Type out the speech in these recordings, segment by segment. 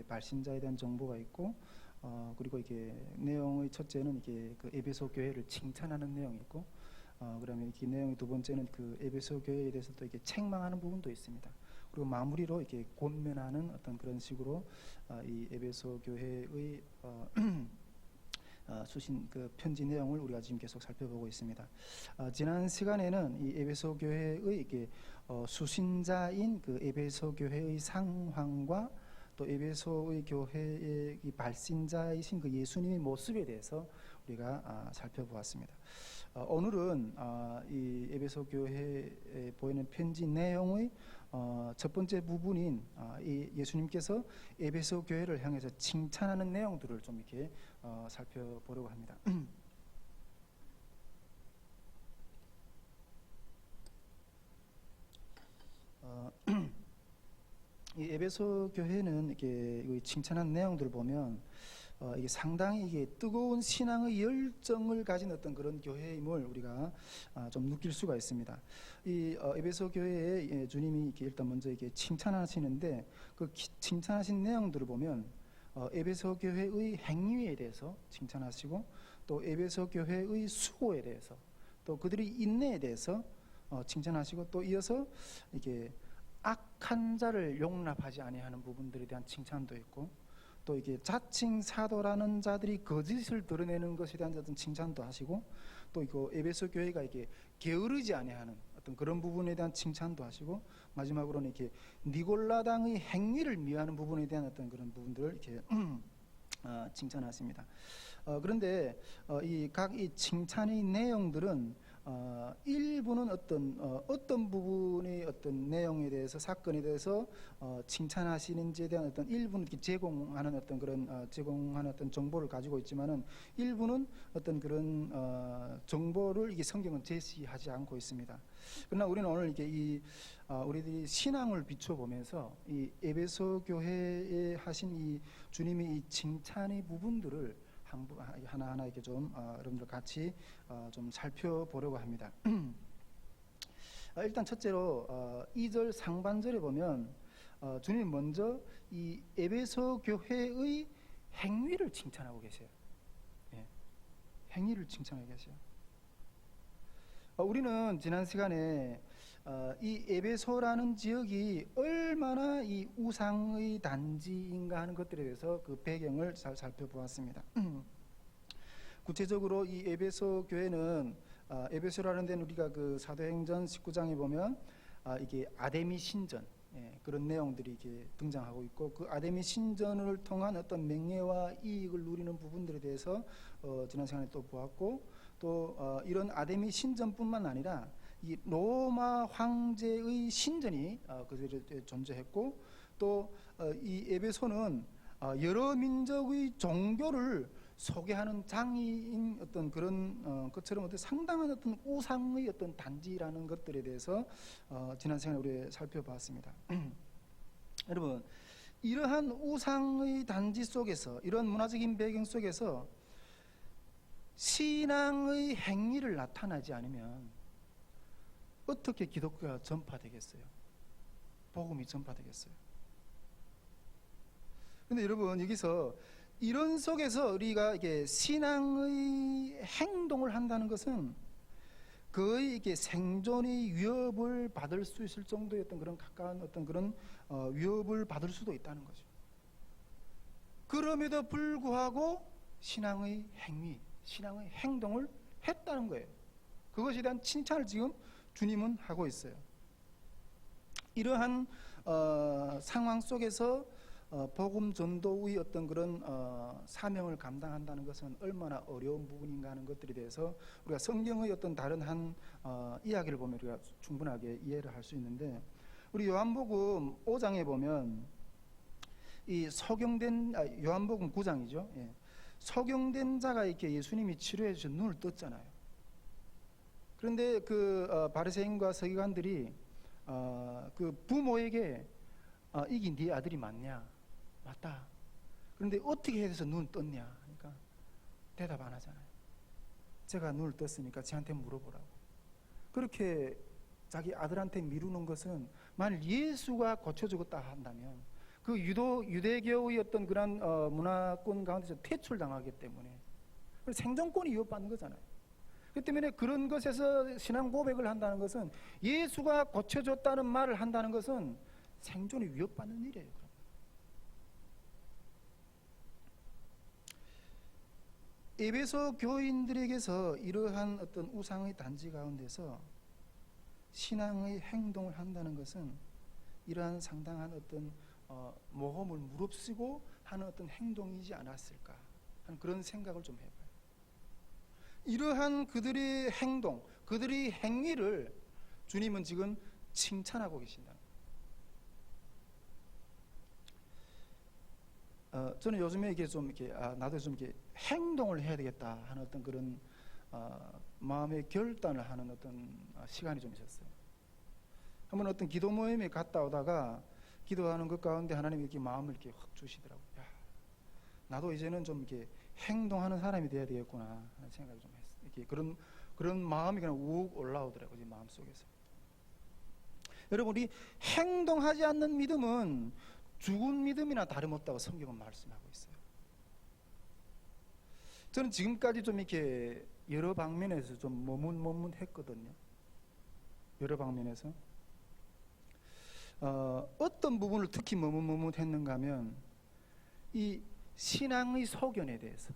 발신자에 대한 정보가 있고, 그리고 이게 내용의 첫째는 이게 그 에베소 교회를 칭찬하는 내용이 있고, 그러면 이 내용의 두 번째는 그 에베소 교회에 대해서 또 이게 책망하는 부분도 있습니다. 그리고 마무리로 이렇게 권면하는 어떤 그런 식으로 이 에베소 교회의 수신 그 편지 내용을 우리가 지금 계속 살펴보고 있습니다. 지난 시간에는 이 에베소 교회의 이게 수신자인 그 에베소 교회의 상황과 또 에베소의 교회의 이 발신자이신 그 예수님의 모습에 대해서 우리가 살펴보았습니다. 오늘은 이 에베소 교회에 보이는 편지 내용의 첫 번째 부분인 이 예수님께서 에베소 교회를 향해서 칭찬하는 내용들을 좀 이렇게 살펴보려고 합니다. 이 에베소 교회는 이게 칭찬한 내용들을 보면 이게 상당히 이게 뜨거운 신앙의 열정을 가진 어떤 그런 교회임을 우리가 좀 느낄 수가 있습니다. 이 에베소 교회에 주님이 이렇게 일단 먼저 이게 칭찬하시는데 그 칭찬하신 내용들을 보면 에베소 교회의 행위에 대해서 칭찬하시고 또 에베소 교회의 수고에 대해서 또 그들의 인내에 대해서 칭찬하시고 또 이어서 이게 악한 자를 용납하지 아니하는 부분들에 대한 칭찬도 있고 또 이게 자칭 사도라는 자들이 거짓을 드러내는 것에 대한 어떤 칭찬도 하시고 또 이거 에베소 교회가 이게 게으르지 아니하는 어떤 그런 부분에 대한 칭찬도 하시고 마지막으로는 이렇게 니골라당의 행위를 미워하는 부분에 대한 어떤 그런 부분들을 이렇게 칭찬하십니다. 그런데 이 각 이 칭찬의 내용들은 일부는 어떤 부분의 어떤 내용에 대해서 사건에 대해서 칭찬하시는지에 대한 어떤 일부는 이렇게 제공하는 어떤 그런 제공하는 어떤 정보를 가지고 있지만은 일부는 어떤 그런 정보를 이게 성경은 제시하지 않고 있습니다. 그러나 우리는 오늘 이게 우리들이 신앙을 비춰보면서 이 에베소 교회에 하신 이 주님의 이 칭찬의 부분들을 하나하나 이렇게 좀 여러분들 같이 좀 살펴보려고 합니다. 일단 첫째로 2절 상반절에 보면 주님 먼저 이 에베소 교회의 행위를 칭찬하고 계세요. 예, 행위를 칭찬하고 계세요. 우리는 지난 시간에 이 에베소라는 지역이 얼마나 이 우상의 단지인가 하는 것들에 대해서 그 배경을 잘 살펴보았습니다. 구체적으로 이 에베소 교회는 에베소라는 데는 우리가 그 사도행전 19장에 보면 이게 아데미 신전 그런 내용들이 이렇게 등장하고 있고 그 아데미 신전을 통한 어떤 명예와 이익을 누리는 부분들에 대해서 지난 시간에 또 보았고 또 이런 아데미 신전뿐만 아니라 이 로마 황제의 신전이 그들에 존재했고 또 이 에베소는 여러 민족의 종교를 소개하는 장인 어떤 그런 것처럼 어떤 상당한 어떤 우상의 어떤 단지라는 것들에 대해서 지난 시간에 우리 살펴봤습니다. 여러분 이러한 우상의 단지 속에서 이런 문화적인 배경 속에서 신앙의 행위를 나타나지 않으면 어떻게 기독교가 전파되겠어요? 복음이 전파되겠어요? 근데 여러분 여기서 이런 속에서 우리가 이게 신앙의 행동을 한다는 것은 거의 이게 생존의 위협을 받을 수 있을 정도의 어떤 그런 가까운 어떤 그런 위협을 받을 수도 있다는 거죠. 그럼에도 불구하고 신앙의 행위, 신앙의 행동을 했다는 거예요. 그것에 대한 칭찬을 지금 주님은 하고 있어요. 이러한 상황 속에서 복음 전도의 어떤 그런 사명을 감당한다는 것은 얼마나 어려운 부분인가 하는 것들에 대해서 우리가 성경의 어떤 다른 한 이야기를 보면 우리가 충분하게 이해를 할 수 있는데 우리 요한복음 5장에 보면 이 소경된 요한복음 9장이죠. 예. 소경된 자가 이렇게 예수님이 치료해 주셔서 눈을 떴잖아요. 그런데 그 바리새인과 서기관들이 그 부모에게 이게 네 아들이 맞냐? 맞다. 그런데 어떻게 해서 눈을 떴냐? 그러니까 대답 안 하잖아요. 제가 눈을 떴으니까 저한테 물어보라고. 그렇게 자기 아들한테 미루는 것은 만일 예수가 고쳐 죽었다 한다면 그 유대교의 어떤 그런 문화권 가운데서 퇴출당하기 때문에 생존권이 위협받는 거잖아요. 그렇기 때문에 그런 것에서 신앙 고백을 한다는 것은, 예수가 고쳐줬다는 말을 한다는 것은 생존이 위협받는 일이에요. 에베소 교인들에게서 이러한 어떤 우상의 단지 가운데서 신앙의 행동을 한다는 것은 이러한 상당한 어떤 모험을 무릅쓰고 하는 어떤 행동이지 않았을까 하는 그런 생각을 좀 해봐요. 이러한 그들의 행동, 그들의 행위를 주님은 지금 칭찬하고 계신다. 저는 요즘에 이게 좀 이렇게 나도 좀 이렇게 행동을 해야 되겠다 하는 어떤 그런 마음의 결단을 하는 어떤 시간이 좀 있었어요. 한번 어떤 기도 모임에 갔다 오다가 기도하는 것 가운데 하나님이 이렇게 마음을 이렇게 확 주시더라고요. 야, 나도 이제는 좀 이렇게 행동하는 사람이 돼야 되겠구나 하는 생각이 좀 했어요. 이렇게 그런 마음이 그냥 욱 올라오더라고요, 제 마음 속에서. 여러분, 우리 행동하지 않는 믿음은 죽은 믿음이나 다름없다고 성경은 말씀하고 있어요. 저는 지금까지 좀 이렇게 여러 방면에서 좀 머뭇머뭇했거든요. 여러 방면에서 어떤 부분을 특히 머뭇머뭇했는가 하면 이 신앙의 소견에 대해서,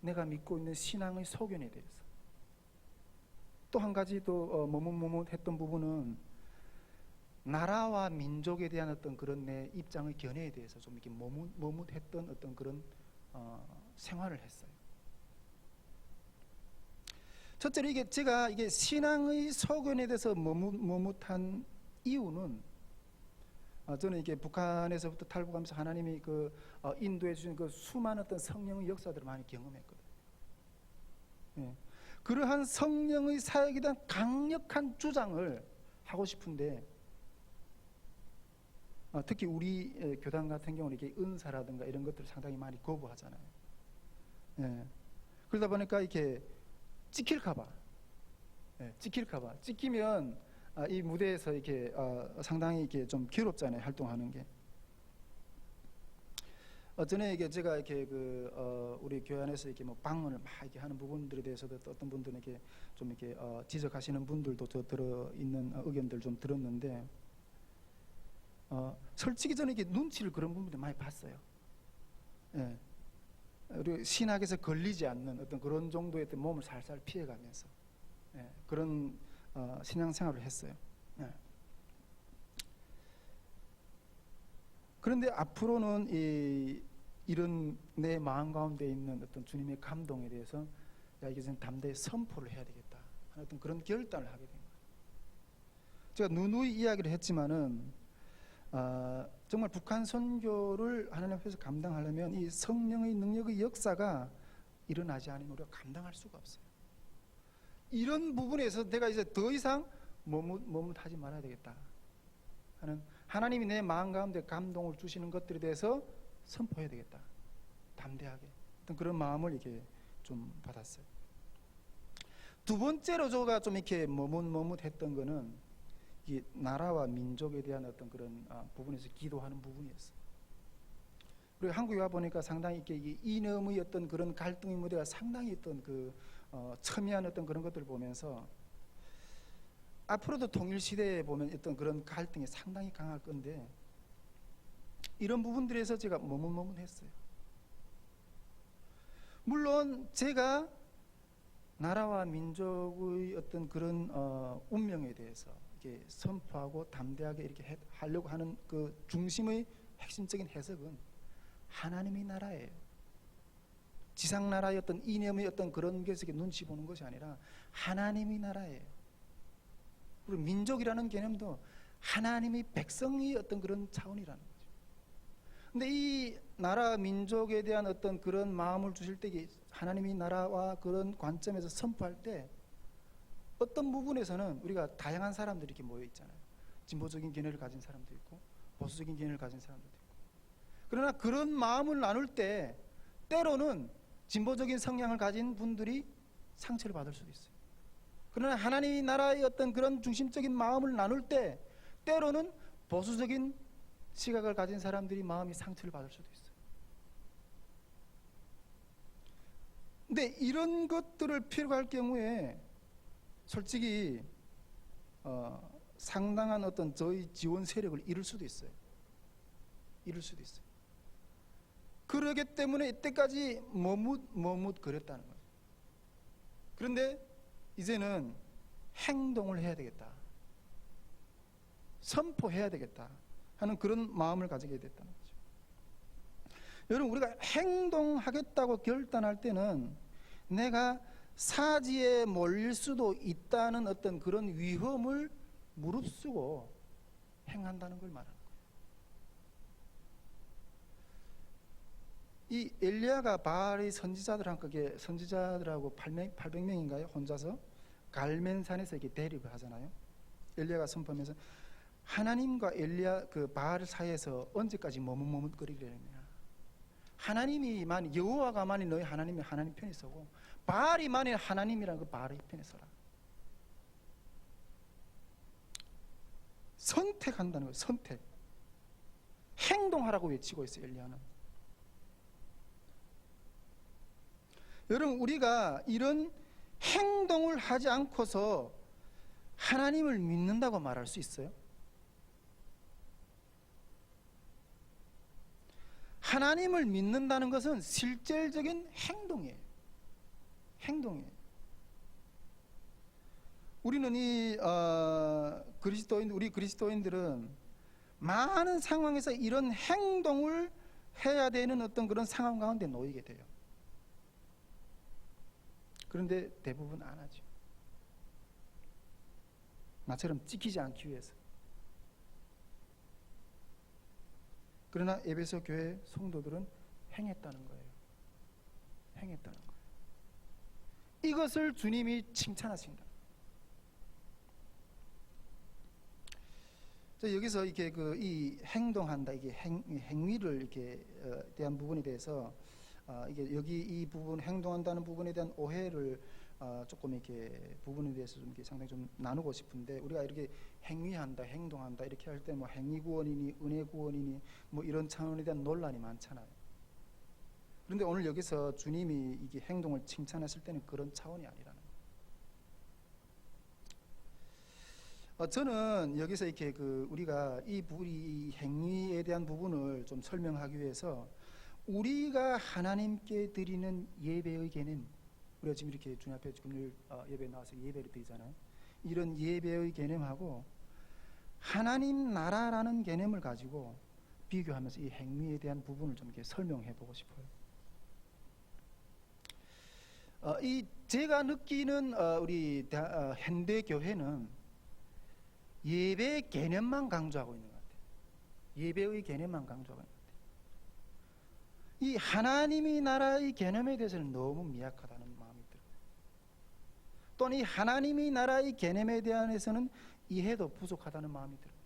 내가 믿고 있는 신앙의 소견에 대해서. 또 한 가지 또 머뭇머뭇했던 부분은 나라와 민족에 대한 어떤 그런 내 입장의 견해에 대해서 좀 이렇게 머뭇했던 어떤 그런 생활을 했어요. 첫째로 제가 신앙의 소견에 대해서 머뭇한 이유는, 저는 이게 북한에서부터 탈북하면서 하나님이 인도해 주신 그 수많은 어떤 성령의 역사들을 많이 경험했거든요. 예. 그러한 성령의 사역에 대한 강력한 주장을 하고 싶은데, 특히 우리 교단 같은 경우는 이렇게 은사라든가 이런 것들을 상당히 많이 거부하잖아요. 예. 그러다 보니까 이렇게 찍힐까봐, 찍히면 이 무대에서 이렇게 상당히 이렇게 좀 괴롭잖아요, 활동하는 게. 전에 제가 이렇게 우리 교회 안에서 이렇게 뭐 방언을 막 이렇게 하는 부분들에 대해서도 또 어떤 분들은 이렇게 좀 이렇게 지적하시는 분들도 들어 있는 의견들 좀 들었는데, 솔직히 저는 이게 눈치를 그런 부분들 많이 봤어요. 예. 우리 신학에서 걸리지 않는 어떤 그런 정도의 어떤 몸을 살살 피해가면서 그런 신앙생활을 했어요. 예. 그런데 앞으로는 이런 내 마음 가운데 있는 어떤 주님의 감동에 대해서 이게 좀 담대히 선포를 해야 되겠다 하는 어떤 그런 결단을 하게 된 거예요. 제가 누누이 이야기를 했지만은 정말 북한 선교를 하나님 앞에서 감당하려면 이 성령의 능력의 역사가 일어나지 않으면 우리가 감당할 수가 없어요. 이런 부분에서 내가 이제 더 이상 머뭇하지 말아야 되겠다 하는, 하나님이 내 마음 가운데 감동을 주시는 것들에 대해서 선포해야 되겠다, 담대하게 어떤 그런 마음을 이렇게 좀 받았어요. 두 번째로 제가 좀 이렇게 머뭇했던 거는 이 나라와 민족에 대한 어떤 그런 부분에서 기도하는 부분이었어요. 그리고 한국에 와 보니까 상당히 이렇게 이념의 어떤 그런 갈등의 무대가 상당히 어떤 첨예한 어떤 그런 것들을 보면서 앞으로도 통일 시대에 보면 어떤 그런 갈등이 상당히 강할 건데, 이런 부분들에서 제가 머뭇했어요. 물론 제가 나라와 민족의 어떤 그런 운명에 대해서 이렇게 선포하고 담대하게 이렇게 하려고 하는 그 중심의 핵심적인 해석은 하나님의 나라예요. 지상 나라의 어떤 이념의 어떤 그런 것에 눈치 보는 것이 아니라 하나님의 나라예요. 그리고 민족이라는 개념도 하나님의 백성의 어떤 그런 차원이라는 거죠. 근데 이 나라 민족에 대한 어떤 그런 마음을 주실 때 하나님의 나라와 그런 관점에서 선포할 때 어떤 부분에서는 우리가 다양한 사람들이 이렇게 모여 있잖아요. 진보적인 견해를 가진 사람도 있고 보수적인 견해를 가진 사람도 있고. 그러나 그런 마음을 나눌 때 때로는 진보적인 성향을 가진 분들이 상처를 받을 수도 있어요. 그러나 하나님의 나라의 어떤 그런 중심적인 마음을 나눌 때 때로는 보수적인 시각을 가진 사람들이 마음이 상처를 받을 수도 있어요. 근데 이런 것들을 필요로 할 경우에 솔직히 상당한 어떤 저희 지원 세력을 잃을 수도 있어요. 그러기 때문에 이때까지 머뭇거렸다는 거예요. 그런데 이제는 행동을 해야 되겠다, 선포해야 되겠다 하는 그런 마음을 가지게 됐다는 거죠. 여러분, 우리가 행동하겠다고 결단할 때는 내가 사지에 몰릴 수도 있다는 어떤 그런 위험을 무릅쓰고 행한다는 걸 말하는 거예요. 이 엘리야가 바알의 선지자들하고 800명인가요? 혼자서 갈멘산에서 이렇게 대립을 하잖아요. 엘리야가 선포하면서 하나님과 엘리야 그 바알 사이에서 언제까지 머뭇머뭇거리려느냐. 여호와가 만일 너희 하나님이 하나님 편에 서고 바알이 만일 하나님이라는 그 바알의 편에 서라. 선택한다는 거예요. 선택. 행동하라고 외치고 있어요, 엘리야는. 여러분, 우리가 이런 행동을 하지 않고서 하나님을 믿는다고 말할 수 있어요? 하나님을 믿는다는 것은 실질적인 행동이에요. 우리는 우리 그리스도인들은 많은 상황에서 이런 행동을 해야 되는 어떤 그런 상황 가운데 놓이게 돼요. 그런데 대부분 안 하죠. 나처럼 찍히지 않기 위해서. 그러나 에베소 교회 성도들은 행했다는 거예요. 이것을 주님이 칭찬하신다. 여기서 이렇게 이 행동한다, 이게 행위를 이렇게 대한 부분에 대해서 이게 여기 이 부분 행동한다는 부분에 대한 오해를 조금 이렇게 부분에 대해서 좀 이렇게 상당히 좀 나누고 싶은데, 우리가 이렇게 행위한다, 행동한다 이렇게 할 때 뭐 행위 구원이니 은혜 구원이니 뭐 이런 차원에 대한 논란이 많잖아요. 그런데 오늘 여기서 주님이 이게 행동을 칭찬하실 때는 그런 차원이 아니라는 거예요. 저는 여기서 이렇게 우리가 이 행위에 대한 부분을 좀 설명하기 위해서 우리가 하나님께 드리는 예배의 개념, 우리가 지금 이렇게 주님 앞에 금요일 예배 나와서 예배를 드리잖아요. 이런 예배의 개념하고 하나님 나라라는 개념을 가지고 비교하면서 이 행위에 대한 부분을 좀 이렇게 설명해 보고 싶어요. 제가 느끼는 우리 현대 교회는 예배 개념만 강조하고 있는 것 같아요. 예배의 개념만 강조하고 있는 것 같아요. 이 하나님의 나라의 개념에 대해서는 너무 미약하다는 마음이 들어요. 또는 이 하나님의 나라의 개념에 대해서는 이해도 부족하다는 마음이 들어요.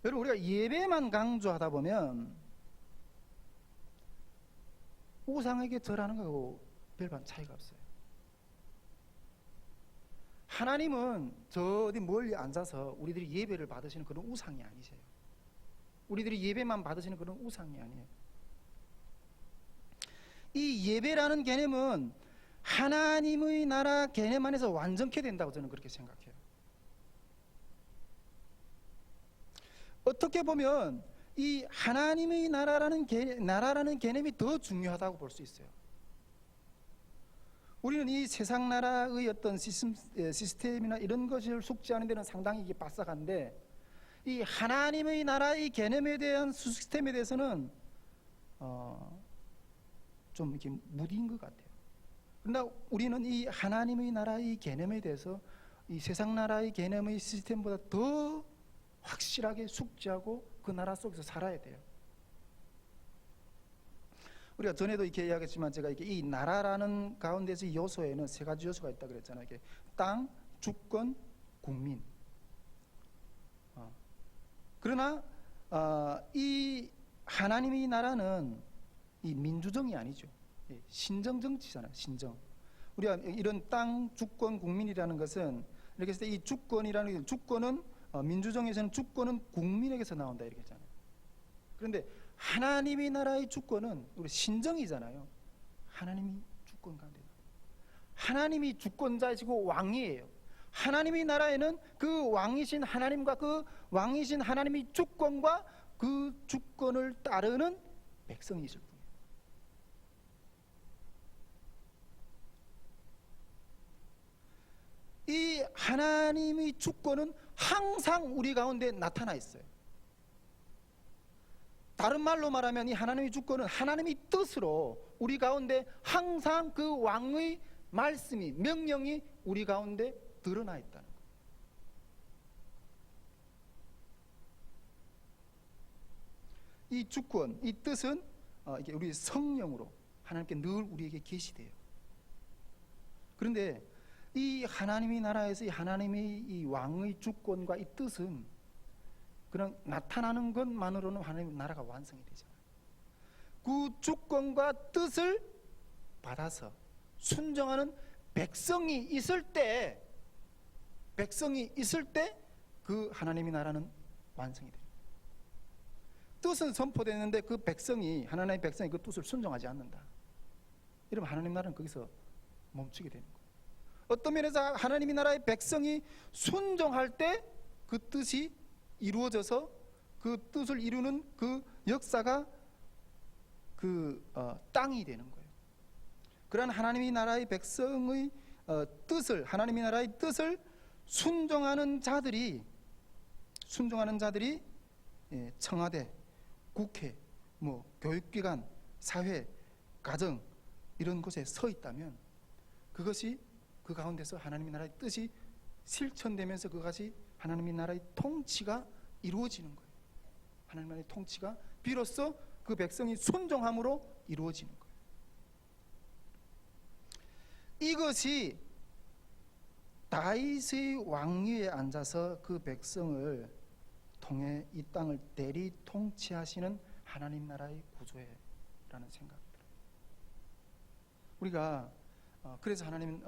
여러분, 우리가 예배만 강조하다 보면 우상에게 절하는 거하고 별반 차이가 없어요. 하나님은 저 어디 멀리 앉아서 우리들이 예배를 받으시는 그런 우상이 아니세요. 우리들이 예배만 받으시는 그런 우상이 아니에요. 이 예배라는 개념은 하나님의 나라 개념 안에서 완전케 된다고 저는 그렇게 생각해요. 어떻게 보면 이 하나님의 나라라는 개념이 더 중요하다고 볼 수 있어요. 우리는 이 세상 나라의 어떤 시스템이나 이런 것을 숙지하는 데는 상당히 이게 빠삭한데, 이 하나님의 나라의 개념에 대한 시스템에 대해서는 좀 이렇게 무디인 것 같아요. 그러나 우리는 이 하나님의 나라의 개념에 대해서 이 세상 나라의 개념의 시스템보다 더 확실하게 숙지하고 그 나라 속에서 살아야 돼요. 우리가 전에도 이렇게 이야기했지만, 제가 이렇게 이 나라라는 가운데서 요소에는 세 가지 요소가 있다 그랬잖아요. 이게 땅, 주권, 국민. 그러나 이 하나님의 나라는 이 민주정이 아니죠. 신정 정치잖아요. 신정. 우리가 이런 땅, 주권, 국민이라는 것은 이렇게 했을 때 이 주권이라는 주권은 민주정에서는 주권은 국민에게서 나온다 이렇게 했잖아요. 그런데 하나님의 나라의 주권은 우리 신정이잖아요. 하나님이 주권 가운데, 하나님이 주권자이시고 왕이에요. 하나님의 나라에는 그 왕이신 하나님과 그 왕이신 하나님의 주권과 그 주권을 따르는 백성이 있을 뿐이에요. 이 하나님의 주권은 항상 우리 가운데 나타나 있어요. 다른 말로 말하면 이 하나님의 주권은 하나님의 뜻으로 우리 가운데 항상 그 왕의 말씀이, 명령이 우리 가운데 드러나 있다는 거예요. 이 주권, 이 뜻은 이게 우리 성령으로 하나님께 늘 우리에게 계시돼요. 그런데 이 하나님의 나라에서 이 하나님의 이 왕의 주권과 이 뜻은 그냥 나타나는 것만으로는 하나님의 나라가 완성이 되잖아요. 그 주권과 뜻을 받아서 순종하는 백성이 있을 때 그 하나님의 나라는 완성이 돼요. 뜻은 선포되는데 그 백성이, 하나님의 백성이 그 뜻을 순종하지 않는다. 이러면 하나님의 나라는 거기서 멈추게 되는 거예요. 어떤 면에서 하나님의 나라의 백성이 순종할 때 그 뜻이 이루어져서 그 뜻을 이루는 그 역사가 땅이 되는 거예요. 그러한 하나님의 나라의 백성의 뜻을, 하나님의 나라의 뜻을 순종하는 자들이 청와대, 국회, 교육기관, 사회, 가정 이런 곳에 서 있다면 그것이 그 가운데서 하나님의 나라의 뜻이 실천되면서 그것이 하나님의 나라의 통치가 이루어지는 거예요. 하나님의 나라의 통치가 비로소 그 백성이 순종함으로 이루어지는 거예요. 이것이 다윗의 왕위에 앉아서 그 백성을 통해 이 땅을 대리 통치하시는 하나님 나라의 구조라는 생각이 들어요. 우리가 그래서 하나님은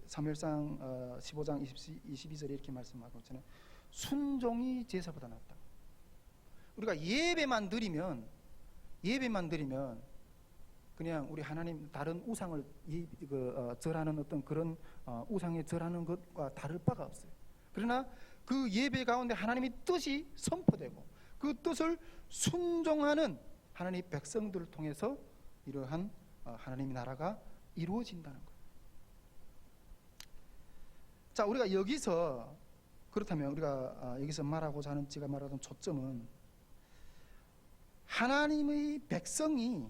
사무엘상 15장 22절에 이렇게 말씀하고 있잖아요. 순종이 제사보다 낫다. 우리가 예배만 드리면 그냥 우리 하나님 다른 우상을 절하는 어떤 그런 우상에 절하는 것과 다를 바가 없어요. 그러나 그 예배 가운데 하나님의 뜻이 선포되고 그 뜻을 순종하는 하나님의 백성들을 통해서 이러한 하나님의 나라가 이루어진다는 거예요. 자, 우리가 여기서 그렇다면 우리가 여기서 말하고자 하는, 제가 말하던 초점은 하나님의 백성이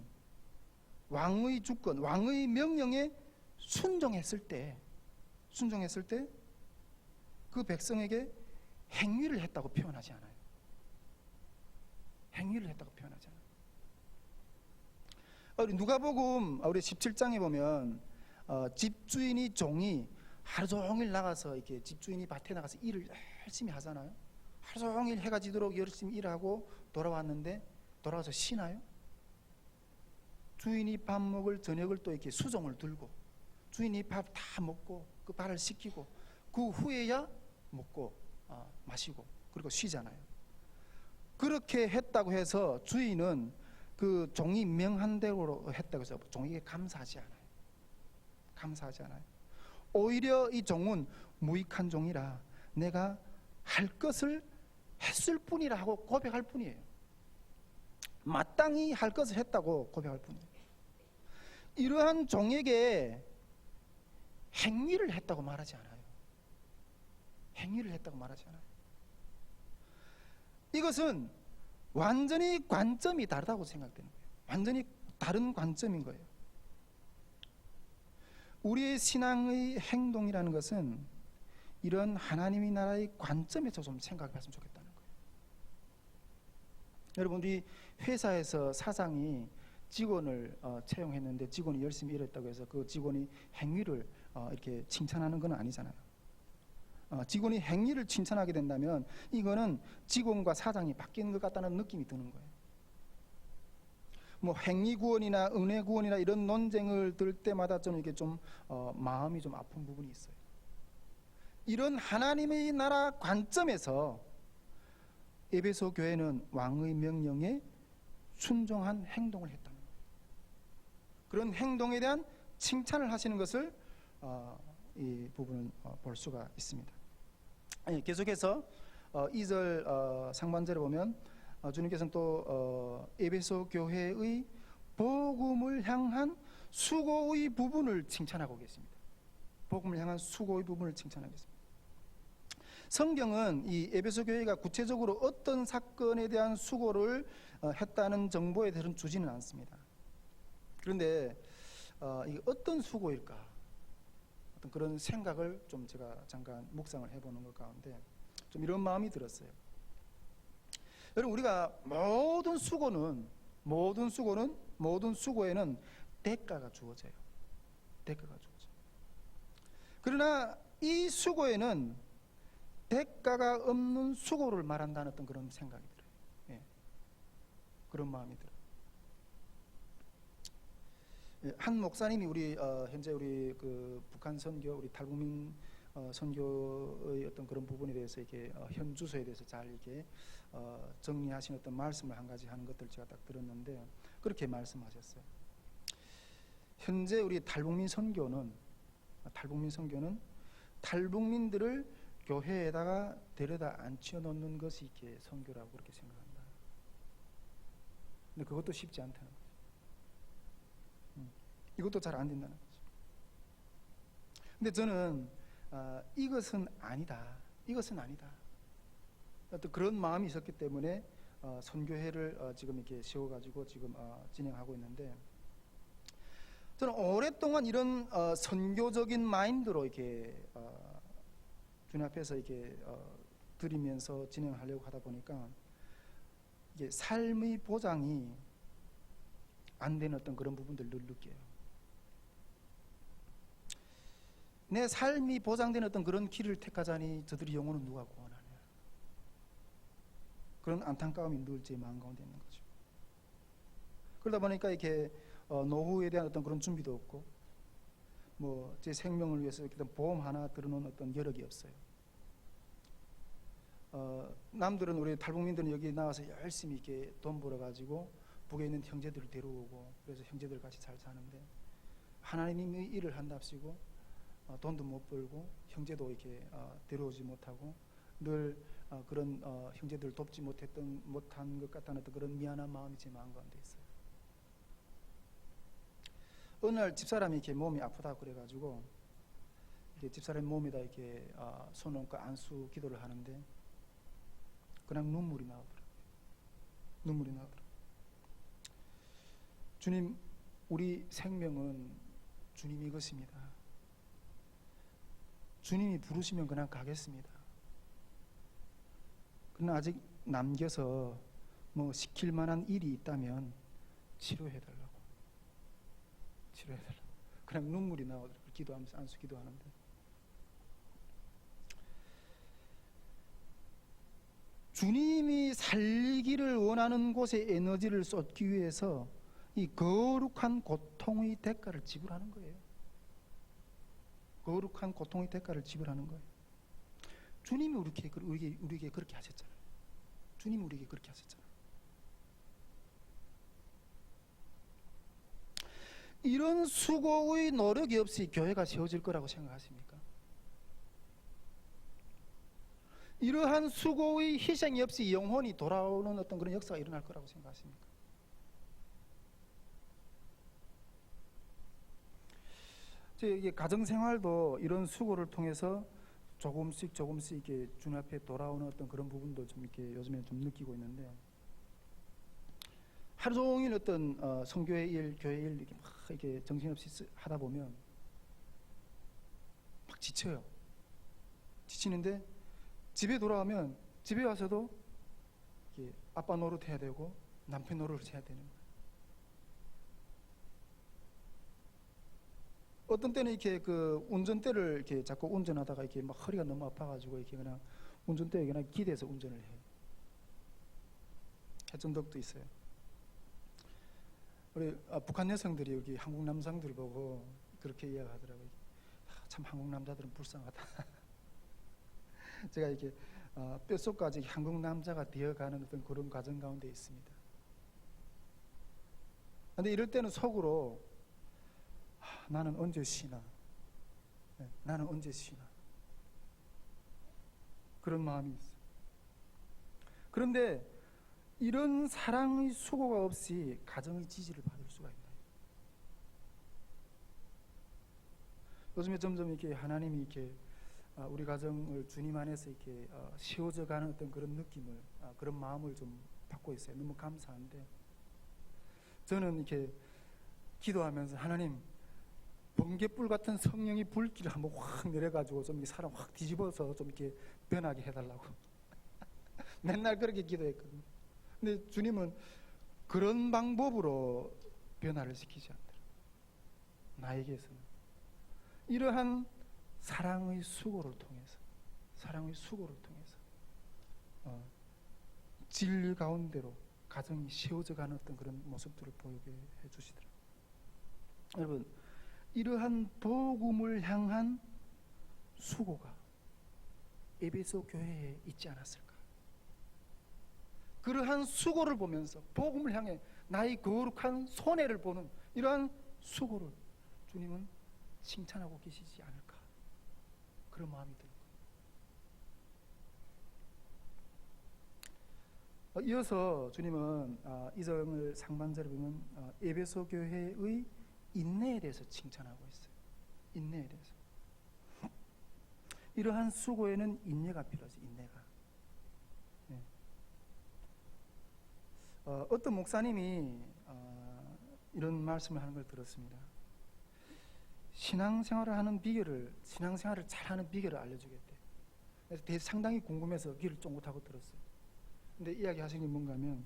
왕의 주권, 왕의 명령에 순종했을 때 그 백성에게 행위를 했다고 표현하지 않아요. 행위를 했다고 표현하지 않아요. 우리 누가복음 우리 17장에 보면 집주인이 종이 하루 종일 나가서 이렇게 집주인이 밭에 나가서 일을 열심히 하잖아요. 하루 종일 해가 지도록 열심히 일하고 돌아왔는데 돌아와서 쉬나요? 주인이 밥 먹을 저녁을 또 이렇게 수종을 들고 주인이 밥 다 먹고 그 발을 씻기고 그 후에야 먹고 마시고 그리고 쉬잖아요. 그렇게 했다고 해서 주인은 그 종이 명한 대로 했다고 해서 종에게 감사하지 않아요. 오히려 이 종은 무익한 종이라 내가 할 것을 했을 뿐이라 하고 고백할 뿐이에요. 마땅히 할 것을 했다고 고백할 뿐이에요. 이러한 종에게 행위를 했다고 말하지 않아요. 이것은 완전히 관점이 다르다고 생각되는 거예요. 완전히 다른 관점인 거예요. 우리의 신앙의 행동이라는 것은 이런 하나님의 나라의 관점에서 좀 생각했으면 좋겠다는 거예요. 여러분들이 회사에서 사장이 직원을 채용했는데 직원이 열심히 일했다고 해서 그 직원이 행위를 이렇게 칭찬하는 건 아니잖아요. 직원이 행위를 칭찬하게 된다면 이거는 직원과 사장이 바뀌는 것 같다는 느낌이 드는 거예요. 뭐 행위 구원이나 은혜 구원이나 이런 논쟁을 들 때마다 좀 이렇게 좀 마음이 좀 아픈 부분이 있어요. 이런 하나님의 나라 관점에서 에베소 교회는 왕의 명령에 순종한 행동을 했다는 거예요. 그런 행동에 대한 칭찬을 하시는 것을 이 부분을 볼 수가 있습니다. 계속해서 2절 상반절에 보면 주님께서는 또 에베소 교회의 복음을 향한 수고의 부분을 칭찬하고 계십니다. 복음을 향한 수고의 부분을 칭찬하겠습니다. 성경은 이 에베소 교회가 구체적으로 어떤 사건에 대한 수고를 했다는 정보에 대해서는 주지는 않습니다. 그런데 이게 어떤 수고일까? 어떤 그런 생각을 좀 제가 잠깐 묵상을 해보는 것 가운데 좀 이런 마음이 들었어요. 여러분, 우리가 모든 수고에는 대가가 주어져요. 대가가 주어져요. 그러나 이 수고에는 대가가 없는 수고를 말한다는 어떤 그런 생각이 들어요. 예. 그런 마음이 들어요. 예. 한 목사님이 우리 현재 우리 그 북한 선교, 우리 탈북민 선교의 어떤 그런 부분에 대해서 이렇게 현주소에 대해서 잘 이렇게 정리하신 어떤 말씀을 한 가지 하는 것들 제가 딱 들었는데 그렇게 말씀하셨어요. 현재 우리 탈북민 선교는 탈북민들을 교회에다가 데려다 앉혀놓는 것이 이렇게 선교라고 그렇게 생각한다. 근데 그것도 쉽지 않다는 거죠. 이것도 잘 안 된다는 거죠. 근데 저는 이것은 아니다. 어떤 그런 마음이 있었기 때문에 선교회를 지금 이렇게 세워가지고 지금 진행하고 있는데, 저는 오랫동안 이런 선교적인 마인드로 이렇게 주님 앞에서 이렇게 드리면서 진행하려고 하다 보니까 이게 삶의 보장이 안 되는 어떤 그런 부분들을 늘 느껴요. 내 삶이 보장되는 어떤 그런 길을 택하자니 저들이 영혼은 누가 구원하냐. 그런 안타까움이 늘 제 마음 가운데 있는 거죠. 그러다 보니까 이렇게 노후에 대한 어떤 그런 준비도 없고, 뭐 제 생명을 위해서 이렇게 보험 하나 들어놓은 어떤 여력이 없어요. 남들은, 우리 탈북민들은 여기 나와서 열심히 이렇게 돈 벌어가지고 북에 있는 형제들을 데려오고 그래서 형제들 같이 잘 사는데, 하나님이 일을 한답시고 돈도 못 벌고 형제도 이렇게 데려오지 못하고 늘 그런 형제들을 돕지 못한 것 같다는 어떤 그런 미안한 마음이 제 마음 가운데 있어요. 어느 날 집사람이 이렇게 몸이 아프다고 그래가지고 이렇게 집사람 몸에다 이렇게 손을 얹고 안수 기도를 하는데 그냥 눈물이 나오더라고요. 주님, 우리 생명은 주님이 것입니다. 주님이 부르시면 그냥 가겠습니다. 그러나 아직 남겨서 뭐 시킬 만한 일이 있다면 치료해달라고. 그냥 눈물이 나오더라고요. 기도하면서, 안수 기도하는데. 주님이 살기를 원하는 곳에 에너지를 쏟기 위해서 이 거룩한 고통의 대가를 지불하는 거예요. 거룩한 고통의 대가를 지불하는 거예요. 주님이 우리에게 그렇게 하셨잖아요. 이런 수고의 노력이 없이 교회가 세워질 거라고 생각하십니까? 이러한 수고의 희생이 없이 영혼이 돌아오는 어떤 그런 역사가 일어날 거라고 생각하십니까? 이게 가정생활도 이런 수고를 통해서 조금씩 이렇게 주님 앞에 돌아오는 어떤 그런 부분도 좀 이렇게 요즘에 좀 느끼고 있는데, 하루 종일 어떤 성교회 일, 교회 일 이렇게 막 이렇게 정신없이 하다 보면 막 지쳐요. 지치는데 집에 돌아가면 집에 와서도 이렇게 아빠 노릇 해야 되고 남편 노릇을 해야 되는 거예요. 어떤 때는 이렇게 그 운전대를 이렇게 자꾸 운전하다가 이렇게 막 허리가 너무 아파가지고 이렇게 그냥 운전대에 그냥 기대서 운전을 해요. 했던 적도 있어요. 우리 북한 여성들이 여기 한국 남성들 보고 그렇게 이야기하더라고요. 참 한국 남자들은 불쌍하다. 제가 이렇게 뼛속까지 한국 남자가 되어가는 어떤 그런 과정 가운데 있습니다. 근데 이럴 때는 속으로 나는 언제 쉬나, 나는 언제 쉬나, 그런 마음이 있어요. 그런데 이런 사랑의 수고가 없이 가정의 지지를 받을 수가 있나요? 요즘에 점점 이렇게 하나님이 이렇게 우리 가정을 주님 안에서 이렇게 세워져 가는 어떤 그런 느낌을, 그런 마음을 좀 받고 있어요. 너무 감사한데, 저는 이렇게 기도하면서 하나님, 번갯불 같은 성령이 불길을 한번 확 내려가지고 좀 이렇게 사람 확 뒤집어서 좀 이렇게 변하게 해달라고 맨날 그렇게 기도했거든요. 근데 주님은 그런 방법으로 변화를 시키지 않더라. 나에게서는 이러한 사랑의 수고를 통해서, 진리 가운데로 가정이 세워져 가는 어떤 그런 모습들을 보이게 해주시더라고요. 여러분, 이러한 복음을 향한 수고가 에베소 교회에 있지 않았을까? 그러한 수고를 보면서 복음을 향해 나의 거룩한 손해를 보는 이러한 수고를 주님은 칭찬하고 계시지 않을까? 그런 마음이 들어요. 이어서 주님은 이 절을 상반절에 보면 에베소 교회의 인내에 대해서 칭찬하고 있어요. 인내에 대해서. 이러한 수고에는 인내가 필요하지. 인내가. 네. 어떤 목사님이 이런 말씀을 하는 걸 들었습니다. 신앙생활을 잘하는 비결을 알려주겠대. 그래서 상당히 궁금해서 귀를 쫑긋하고 들었어요. 근데 이야기 하신 게 뭔가 하면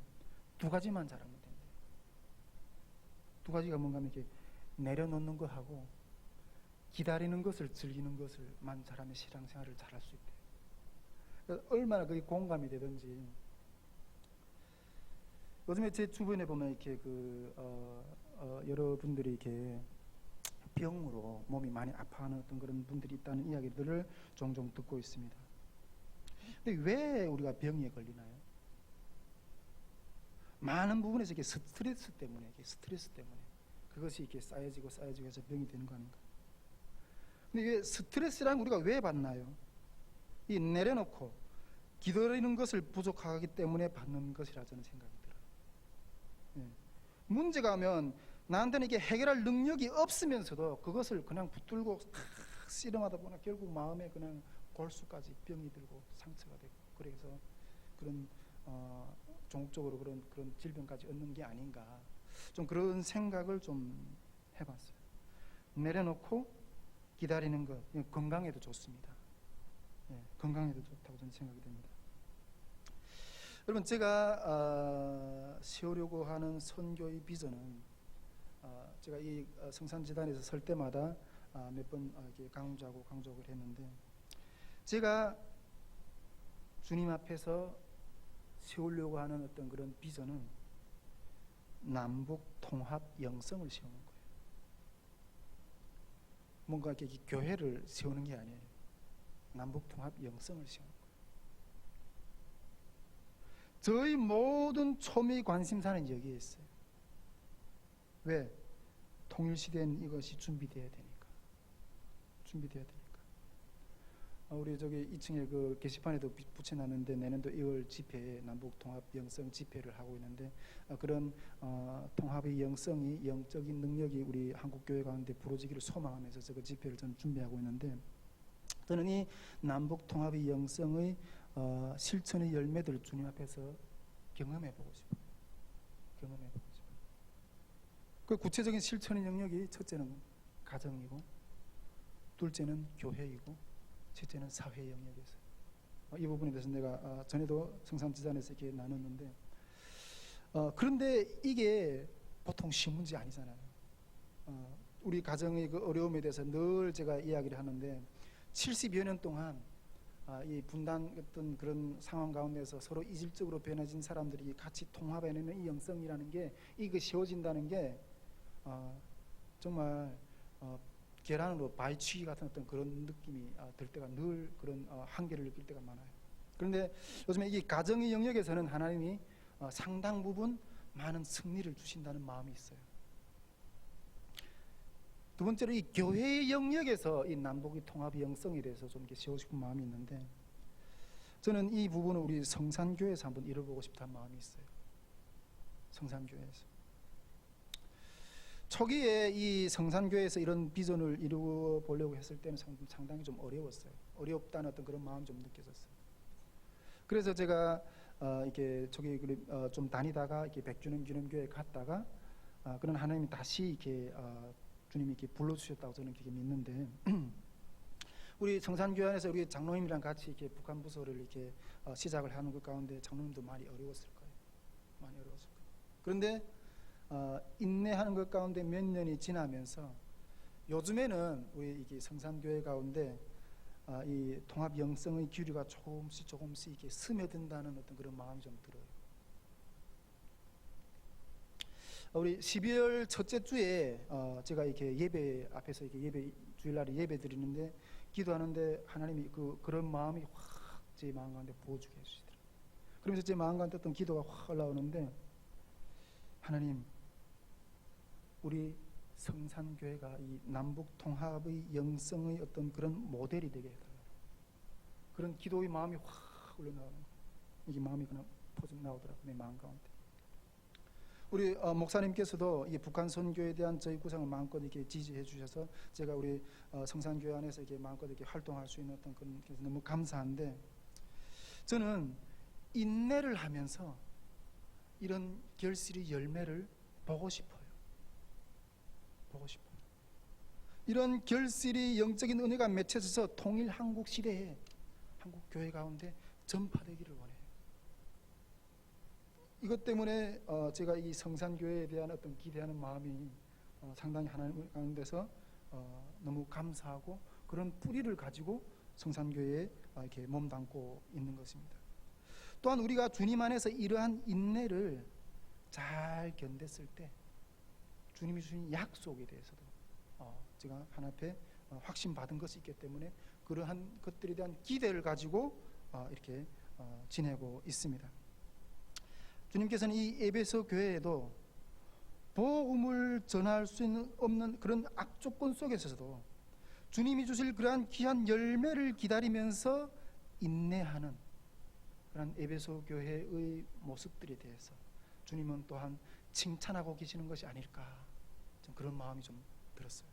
두 가지만 잘하면 된대. 두 가지가 뭔가 하면 이렇게 내려놓는 거 하고 기다리는 것을 즐기는 것을만 잘하면 신앙생활을 잘할 수 있대. 그래서 얼마나 그게 공감이 되든지. 요즘에 제 주변에 보면 이렇게 여러분들이 이렇게 병으로 몸이 많이 아파하는 어떤 그런 분들이 있다는 이야기들을 종종 듣고 있습니다. 근데 왜 우리가 병에 걸리나요? 많은 부분에서 이렇게 스트레스 때문에 그것이 이렇게 쌓여지고 해서 병이 되는 거 아닌가? 근데 이게 스트레스랑 우리가 왜 받나요? 이 내려놓고 기다리는 것을 부족하기 때문에 받는 것이라 저는 생각이 들어요. 예. 문제가 오면 나한테는 이게 해결할 능력이 없으면서도 그것을 그냥 붙들고 씨름하다 보면 결국 마음에 그냥 골수까지 병이 들고 상처가 되고, 그래서 그런 종적으로 그런 질병까지 얻는 게 아닌가, 좀 그런 생각을 좀 해봤어요. 내려놓고 기다리는 것 건강에도 좋습니다. 건강에도 좋다고 저는 생각이 됩니다. 여러분, 제가 세우려고 하는 선교의 비전은 제가 이 성산재단에서 설 때마다 몇 번 강조를 했는데, 제가 주님 앞에서 세우려고 하는 어떤 그런 비전은 남북 통합 영성을 세우는 거예요. 뭔가 이렇게 교회를 세우는 게 아니에요. 남북 통합 영성을 세우는 거예요. 저희 모든 초미 관심사는 여기에 있어요. 왜? 통일시대는 이것이 준비되어야 되니까. 우리 저기 2층에 그 게시판에도 붙여놨는데, 내년도 2월 집회에 남북 통합 영성 집회를 하고 있는데, 그런 통합의 영성이, 영적인 능력이 우리 한국 교회 가운데 부러지기를 소망하면서 저거 집회를 저는 준비하고 있는데, 저는 이 남북 통합의 영성의 실천의 열매들을 주님 앞에서 경험해보고 싶어요. 그 구체적인 실천의 영역이 첫째는 가정이고, 둘째는 교회이고, 셋째는 사회 영역에서. 이 부분에 대해서 내가 전에도 성산지단에서 이렇게 나눴는데, 그런데 이게 보통 쉬운 문제 아니잖아요. 우리 가정의 그 어려움에 대해서 늘 제가 이야기를 하는데, 70여 년 동안 이 분단 어떤 그런 상황 가운데서 서로 이질적으로 변해진 사람들이 같이 통합해내는 이 영성이라는 게, 이거 세워진다는 게 정말 계란으로 바위치기 같은 어떤 그런 느낌이 들 때가 늘 그런 한계를 느낄 때가 많아요. 그런데 요즘에 이 가정의 영역에서는 하나님이 상당 부분 많은 승리를 주신다는 마음이 있어요. 두 번째로 이 교회의 영역에서 이 남북의 통합의 영성에 대해서 좀 이렇게 세우고 싶은 마음이 있는데, 저는 이 부분을 우리 성산교회에서 한번 이뤄보고 싶다는 마음이 있어요. 성산교회에서 초기에 이 성산교회에서 이런 비전을 이루어 보려고 했을 때는 상당히 좀 어려웠어요. 어렵다는 어떤 그런 마음이 좀 느껴졌어요. 그래서 제가 이렇게 저기 좀 다니다가 이렇게 백주년 기념교회 갔다가 그런 하나님이 다시 이렇게 주님이 이렇게 불러주셨다고 저는 그렇게 믿는데, 우리 성산교회 안에서 우리 장로님이랑 같이 이렇게 북한 부서를 이렇게 시작을 하는 것 가운데 장로님도 많이 어려웠을 거예요. 많이 어려웠을 거예요. 그런데 인내하는 것 가운데 몇 년이 지나면서 요즘에는 우리 이게 성산교회 가운데 이 통합 영성의 기류가 조금씩 이렇게 스며든다는 어떤 그런 마음이 좀 들어요. 우리 12월 첫째 주에 제가 이렇게 예배 앞에서 이렇게 예배 주일날에 예배 드리는데 기도하는데 하나님이 그런 마음이 확 제 마음 가운데 부어주게 해주시더라고요. 그러면서 제 마음 가운데 어떤 기도가 확 올라오는데, 하나님, 우리 성산교회가 이 남북 통합의 영성의 어떤 그런 모델이 되게 해달라고, 그런 기도의 마음이 확 올려나오는 거예요. 이게 마음이 그냥 퍼져 나오더라고요, 내 마음 가운데. 우리 목사님께서도 이 북한 선교에 대한 저희 구상을 마음껏 이렇게 지지해 주셔서 제가 우리 성산교회 안에서 이렇게 마음껏 이렇게 활동할 수 있는 어떤 그런, 그래서 너무 감사한데, 저는 인내를 하면서 이런 결실의 열매를 보고 싶어요. 보고 싶어요. 이런 결실이 영적인 은혜가 맺혀져서 통일 한국 시대에 한국 교회 가운데 전파되기를 원해요. 이것 때문에 제가 이 성산교회에 대한 어떤 기대하는 마음이 상당히 하나님 가운데서 너무 감사하고, 그런 뿌리를 가지고 성산교회에 이렇게 몸담고 있는 것입니다. 또한 우리가 주님 안에서 이러한 인내를 잘 견뎠을 때 주님이 주신 약속에 대해서도 제가 하나님 앞에 확신받은 것이 있기 때문에 그러한 것들에 대한 기대를 가지고 이렇게 지내고 있습니다. 주님께서는 이 에베소 교회에도 복음을 전할 수 없는 그런 악조건 속에서도 주님이 주실 그러한 귀한 열매를 기다리면서 인내하는 그런 에베소 교회의 모습들에 대해서 주님은 또한 칭찬하고 계시는 것이 아닐까, 좀 그런 마음이 좀 들었어요.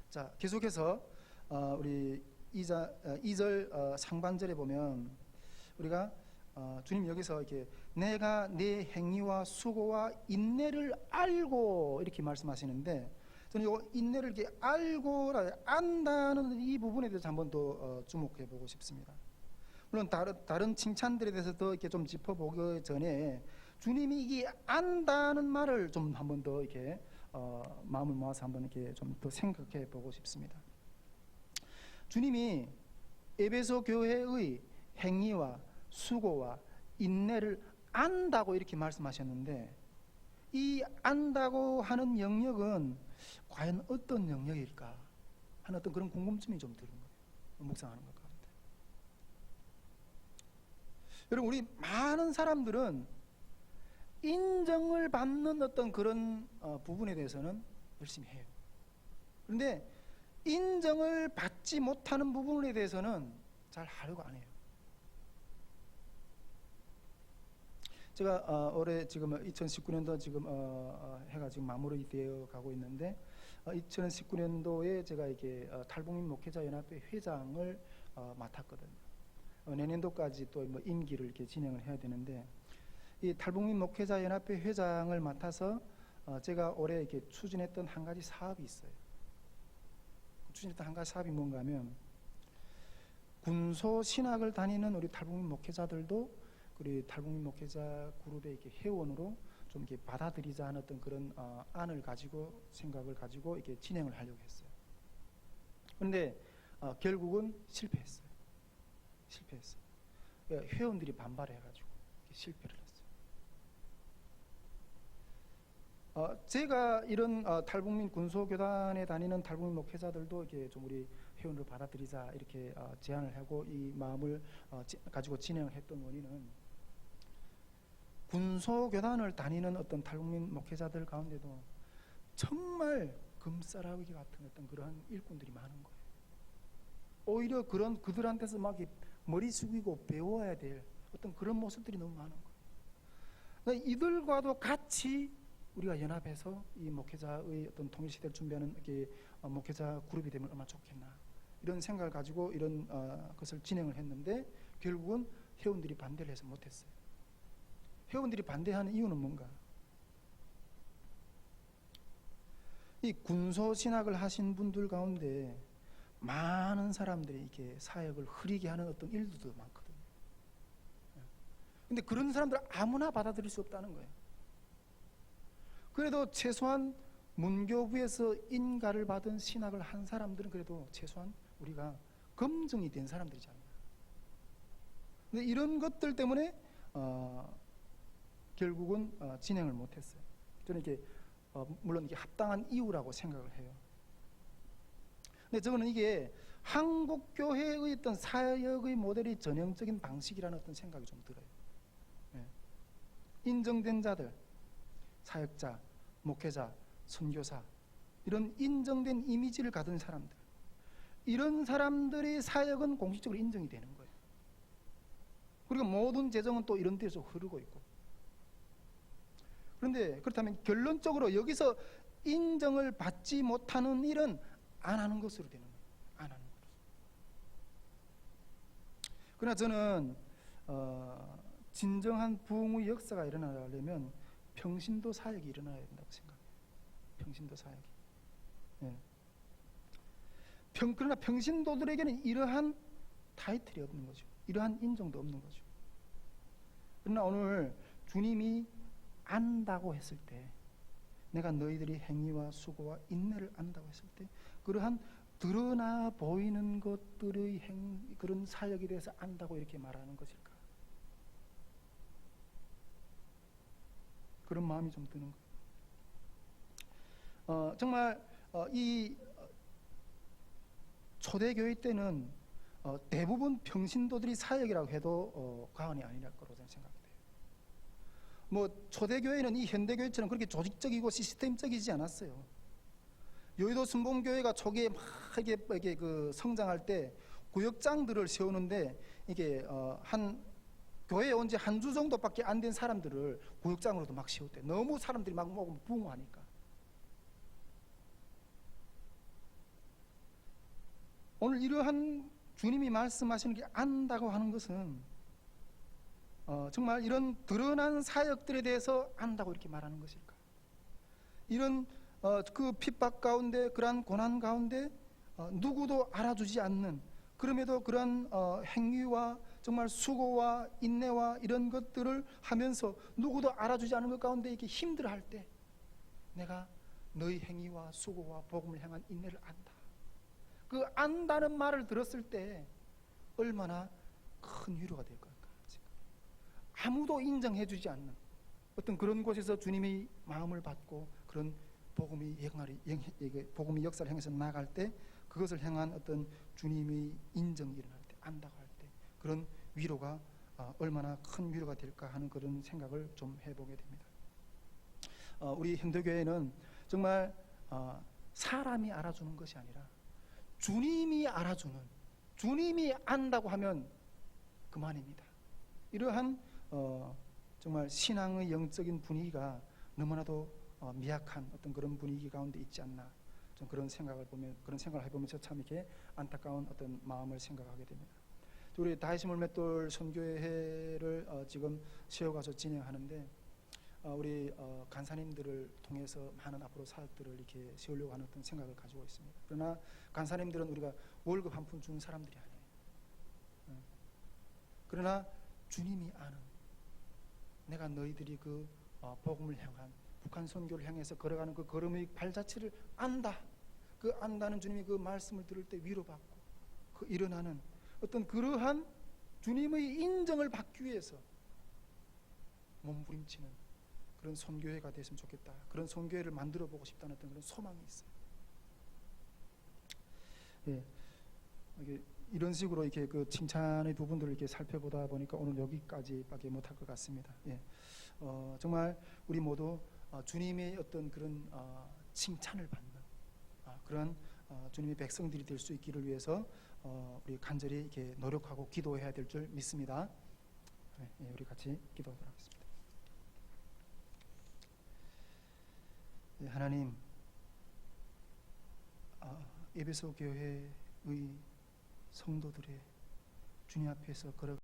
자, 계속해서 우리 2절 상반절에 보면 우리가 주님 여기서 이렇게 내가 내 행위와 수고와 인내를 알고 이렇게 말씀하시는데, 저는 이 인내를 이렇게 알고 안다는 이 부분에 대해서 한번 더 주목해 보고 싶습니다. 물론 다른 칭찬들에 대해서도 이렇게 좀 짚어보기 전에 주님이 이게 안다는 말을 좀 한번 더 이렇게 마음을 모아서 한번 이렇게 좀 더 생각해 보고 싶습니다. 주님이 에베소 교회의 행위와 수고와 인내를 안다고 이렇게 말씀하셨는데, 이 안다고 하는 영역은 과연 어떤 영역일까 하는 어떤 그런 궁금증이 좀 드는 거예요. 묵상하는 것 가운데. 여러분, 우리 많은 사람들은 인정을 받는 어떤 그런 부분에 대해서는 열심히 해요. 그런데 인정을 받지 못하는 부분에 대해서는 잘 하려고 안 해요. 제가 올해 지금 2019년도 지금 해가 지금 마무리되어 가고 있는데, 2019년도에 제가 이렇게 탈북민 목회자 연합회 회장을 맡았거든요. 내년도까지 또 뭐 임기를 이렇게 진행을 해야 되는데, 이 탈북민 목회자 연합회 회장을 맡아서 제가 올해 이렇게 추진했던 한 가지 사업이 있어요. 추진했던 한 가지 사업이 뭔가 하면, 군소 신학을 다니는 우리 탈북민 목회자들도 우리 탈북민 목회자 그룹의 이렇게 회원으로 좀 이렇게 받아들이자 하는 어떤 그런 안을 가지고 생각을 가지고 이렇게 진행을 하려고 했어요. 그런데 결국은 실패했어요. 회원들이 반발해가지고 실패를 했어요. 제가 이런 탈북민 군소교단에 다니는 탈북민 목회자들도 이렇게 좀 우리 회원을 받아들이자 이렇게 제안을 하고 이 마음을 가지고 진행을 했던 원인은 군소교단을 다니는 어떤 탈북민 목회자들 가운데도 정말 금싸라기 같은 어떤 그러한 일꾼들이 많은 거예요. 오히려 그런 그들한테서 막 머리 숙이고 배워야 될 어떤 그런 모습들이 너무 많은 거예요. 그러니까 이들과도 같이 우리가 연합해서 이 목회자의 어떤 통일시대를 준비하는 이렇게 목회자 그룹이 되면 얼마나 좋겠나 이런 생각을 가지고 이런 것을 진행을 했는데 결국은 회원들이 반대를 해서 못했어요. 회원들이 반대하는 이유는 뭔가? 이 군소신학을 하신 분들 가운데 많은 사람들이 이렇게 사역을 흐리게 하는 어떤 일들도 많거든요. 근데 그런 사람들 아무나 받아들일 수 없다는 거예요. 그래도 최소한 문교부에서 인가를 받은 신학을 한 사람들은 그래도 최소한 우리가 검증이 된 사람들이잖아요. 근데 이런 것들 때문에 결국은 진행을 못했어요. 저는 이게 물론 이게 합당한 이유라고 생각을 해요. 근데 저는 이게 한국 교회의 어떤 사역의 모델이 전형적인 방식이라는 어떤 생각이 좀 들어요. 네. 인정된 자들, 사역자, 목회자, 선교사 이런 인정된 이미지를 가진 사람들, 이런 사람들의 사역은 공식적으로 인정이 되는 거예요. 그리고 모든 재정은 또 이런 데서 흐르고 있고. 그런데 그렇다면 결론적으로 여기서 인정을 받지 못하는 일은 안 하는 것으로 되는 거예요. 안 하는 것으로. 그러나 저는 진정한 부흥의 역사가 일어나려면 평신도 사역이 일어나야 된다고 생각해요. 평신도 사역이. 예. 그러나 평신도들에게는 이러한 타이틀이 없는 거죠. 이러한 인정도 없는 거죠. 그러나 오늘 주님이 안다고 했을 때, 내가 너희들이 행위와 수고와 인내를 안다고 했을 때, 그러한 드러나 보이는 것들의 그런 사역에 대해서 안다고 이렇게 말하는 것일까? 그런 마음이 좀 드는 거예요. 정말 이 초대교회 때는 대부분 평신도들이 사역이라고 해도 과언이 아니랄 거라고 저는 생각이 돼요. 뭐 초대교회는 이 현대교회처럼 그렇게 조직적이고 시스템적이지 않았어요. 여의도 순복음교회가 초기에 막 이게 그 성장할 때 구역장들을 세우는데 이게 한 교회에 온 지 한 주 정도밖에 안 된 사람들을 구역장으로도 막 세웠대. 너무 사람들이 막 먹으면 부흥하니까. 오늘 이러한 주님이 말씀하시는 게 안다고 하는 것은 정말 이런 드러난 사역들에 대해서 안다고 이렇게 말하는 것일까? 이런 그 핍박 가운데, 그러한 고난 가운데 누구도 알아주지 않는, 그럼에도 그러한 행위와 정말 수고와 인내와 이런 것들을 하면서 누구도 알아주지 않은 것 가운데 이렇게 힘들어할 때 내가 너희 행위와 수고와 복음을 향한 인내를 안다. 그 안다는 말을 들었을 때 얼마나 큰 위로가 될 걸까? 아무도 인정해주지 않는 어떤 그런 곳에서 주님의 마음을 받고 그런 복음이 역사를 향해서 나갈 때 그것을 향한 어떤 주님의 인정이 일어날 때, 안다고 할 때 그런 위로가 얼마나 큰 위로가 될까 하는 그런 생각을 좀 해보게 됩니다. 우리 현대교회는 정말 사람이 알아주는 것이 아니라 주님이 알아주는, 주님이 안다고 하면 그만입니다. 이러한 정말 신앙의 영적인 분위기가 너무나도 미약한 어떤 그런 분위기 가운데 있지 않나, 좀 그런 생각을 해보면서 참 이렇게 안타까운 어떤 마음을 생각하게 됩니다. 우리 다이시 물맷돌 선교회를 지금 세워가서 진행하는데 우리 간사님들을 통해서 많은 앞으로 사역들을 이렇게 세우려고 하는 어떤 생각을 가지고 있습니다. 그러나 간사님들은 우리가 월급 한 푼 주는 사람들이 아니에요. 그러나 주님이 아는, 내가 너희들이 그 복음을 향한 북한 선교를 향해서 걸어가는 그 걸음의 발자취를 안다. 그 안다는 주님이 그 말씀을 들을 때 위로받고 그 일어나는 어떤 그러한 주님의 인정을 받기 위해서 몸부림치는 그런 선교회가 됐으면 좋겠다. 그런 선교회를 만들어 보고 싶다는 어떤 그런 소망이 있어요. 예, 이게 이런 식으로 이렇게 그 칭찬의 부분들을 이렇게 살펴보다 보니까 오늘 여기까지밖에 못할 것 같습니다. 예, 정말 우리 모두 주님의 어떤 그런 칭찬을 받는 그런 주님의 백성들이 될 수 있기를 위해서 우리 간절히 이렇게 노력하고 기도해야 될 줄 믿습니다. 예, 우리 같이 기도하도록 하겠습니다. 예, 하나님, 에베소 교회의 성도들의 주님 앞에서 걸어